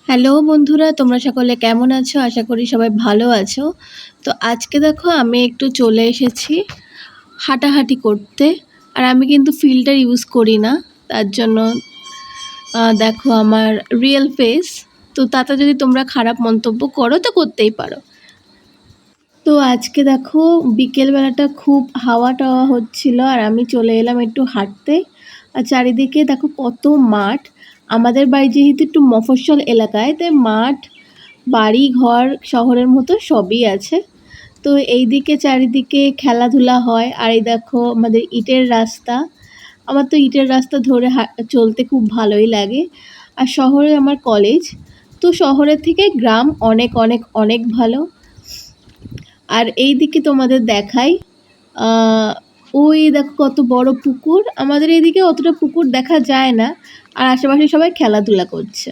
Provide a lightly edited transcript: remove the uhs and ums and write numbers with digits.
Hello বন্ধুরা, তোমরা সকলে কেমন আছো? আশা করি সবাই ভালো আছো। তো আজকে দেখো আমি একটু চলে এসেছি হাঁটাহাঁটি করতে। আর আমি কিন্তু ফিল্টার ইউজ করি না, তার জন্য দেখো আমার রিয়েল ফেস। তো তাতে যদি তোমরা খারাপ মন্তব্য করো তো করতেই পারো। তো আজকে দেখো বিকেলবেলাটা খুব হাওয়া টাওয়া হচ্ছিল আর আমি চলে এলাম একটু হাঁটতে। আর চারিদিকে দেখো কত মাঠ। আমাদের বাড়ি যেহেতু একটু মফস্বল এলাকায়, তাই মাঠ, বাড়ি ঘর শহরের মতো সবই আছে। তো এই দিকে চারিদিকে খেলাধুলা হয়। আর এই দেখো আমাদের ইটের রাস্তা। আমার তো ইটের রাস্তা ধরে চলতে খুব ভালোই লাগে। আর শহরে আমার কলেজ। তো শহরের থেকে গ্রাম অনেক অনেক অনেক ভালো। আর এই দিকে তোমাদের দেখাই, ওই দেখো কত বড় পুকুর। আমাদের এইদিকে অতটা পুকুর দেখা যায় না। আর আশেপাশে সবাই খেলাধুলা করছে।